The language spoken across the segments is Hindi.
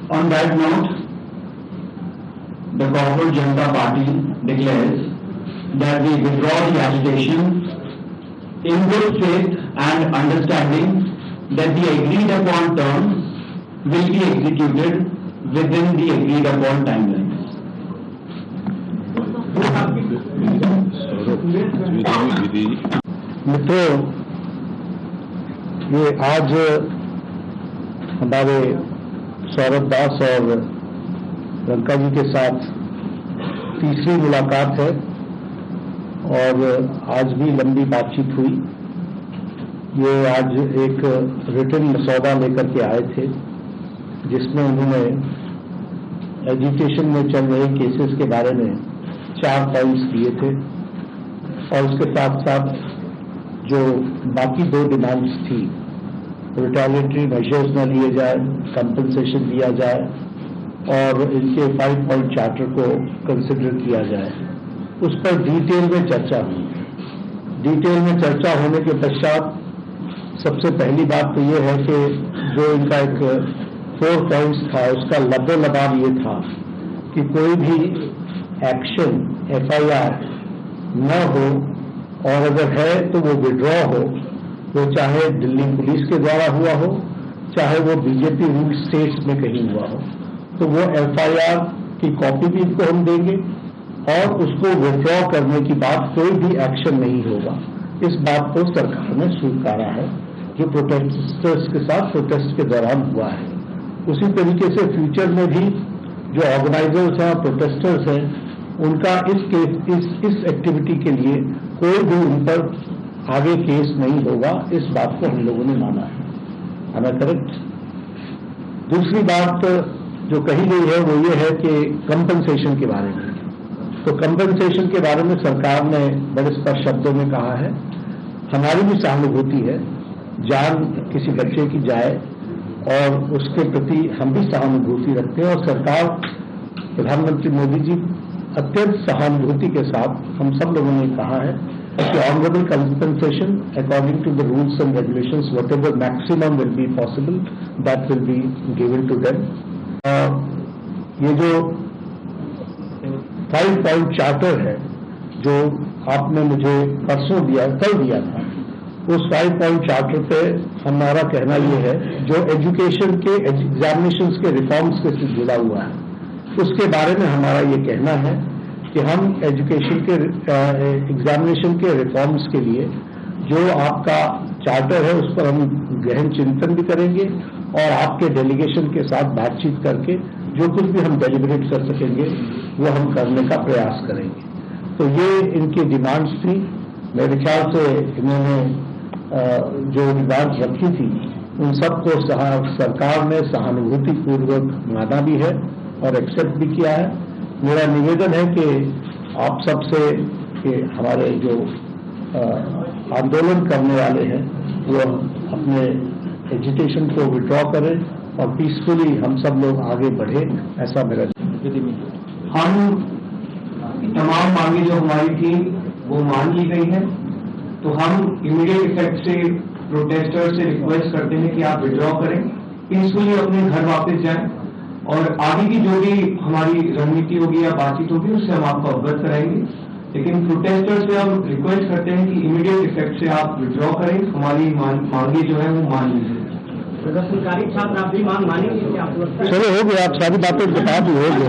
On that note, the Corporate Janata Party declares that we withdraw the agitation in good faith and understanding that the agreed upon terms will be executed within the agreed upon timelines. मित्रों, ये आज हमारे सौरभ दास और रंका जी के साथ तीसरी मुलाकात है और आज भी लंबी बातचीत हुई। ये आज एक रिटन मसौदा लेकर के आए थे जिसमें उन्होंने एजुकेशन में चल रहे केसेस के बारे में 4 पॉइंट्स दिए थे और उसके साथ साथ जो बाकी 2 डिमांड्स थी, रिटेलिएटरी मेजर्स न लिए जाए, कंपनसेशन दिया जाए और इनके 5 पॉइंट चार्टर को कंसिडर किया जाए, उस पर डिटेल में चर्चा हुई। डिटेल में चर्चा होने के पश्चात सबसे पहली बात तो ये है कि जो इनका एक 4 पॉइंट्स था उसका लबो-लबाब ये था कि कोई भी एक्शन FIR न हो और अगर है तो वो विड्रॉ हो, वो चाहे दिल्ली पुलिस के द्वारा हुआ हो, चाहे वो बीजेपी रूल स्टेट्स में कहीं हुआ हो, तो वो FIR की कॉपी भी इनको हम देंगे और उसको विड्रॉ करने की बात कोई भी एक्शन नहीं होगा। इस बात को सरकार ने स्वीकारा है जो प्रोटेस्टर्स के साथ प्रोटेस्ट के दौरान हुआ है। उसी तरीके से फ्यूचर में भी जो ऑर्गेनाइजर्स हैं, प्रोटेस्टर्स हैं, उनका इस एक्टिविटी के लिए कोई भी उन पर आगे केस नहीं होगा। इस बात को हम लोगों ने माना है। हमें करेक्ट। दूसरी बात जो कही गई है वो ये है कि कंपनसेशन के बारे में। तो कंपनसेशन के बारे में सरकार ने बड़े स्पष्ट शब्दों में कहा है, हमारी भी सहानुभूति है, जान किसी बच्चे की जाए और उसके प्रति हम भी सहानुभूति रखते हैं और सरकार, प्रधानमंत्री मोदी जी अत्यंत सहानुभूति के साथ हम सब लोगों ने कहा है कि honourable compensation according to the rules and regulations whatever maximum will be possible that will be given to them. ये जो 5 पॉइंट चार्टर है जो आपने मुझे परसों दिया, कल दिया था, उस 5 पॉइंट चार्टर पे हमारा कहना ये है जो एजुकेशन के एग्जामिनेशंस के रिफॉर्म्स के से जुड़ा हुआ है, उसके बारे में हमारा ये कहना है कि हम एजुकेशन के एग्जामिनेशन के रिफॉर्म्स के लिए जो आपका चार्टर है उस पर हम गहन चिंतन भी करेंगे और आपके डेलीगेशन के साथ बातचीत करके जो कुछ भी हम डेलिब्रेट कर सकेंगे वो हम करने का प्रयास करेंगे। तो ये इनकी डिमांड्स थी। मेरे ख्याल से इन्होंने जो डिमांड्स रखी थी उन सबको सरकार ने सहानुभूतिपूर्वक माना भी है और एक्सेप्ट भी किया है। मेरा निवेदन है कि आप सबसे कि हमारे जो आंदोलन करने वाले हैं वो अपने एजिटेशन को विड्रॉ करें और पीसफुली हम सब लोग आगे बढ़े, ऐसा मेरा। हम तमाम मांगे जो हमारी थी वो मान ली गई है, तो हम इमीडिएट इफेक्ट से प्रोटेस्टर से रिक्वेस्ट करते हैं कि आप विड्रॉ करें, पीसफुली अपने घर वापस जाएं और आगे की जो भी हमारी रणनीति होगी या बातचीत होगी उससे हम आपको अवगत कराएंगे। लेकिन प्रोटेस्टर से हम रिक्वेस्ट करते हैं कि इमीडिएट इफेक्ट से आप विड्रॉ करें, हमारी मांगे जो है वो मान लीजिए। सरकारी छात्र आप भी मांग मानेंगे क्या? चलो हो गया, आप सारी बातें बता दी, हो गया।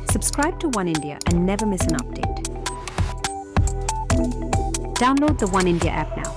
Subscribe to One India and never miss an update. Download the One India app now.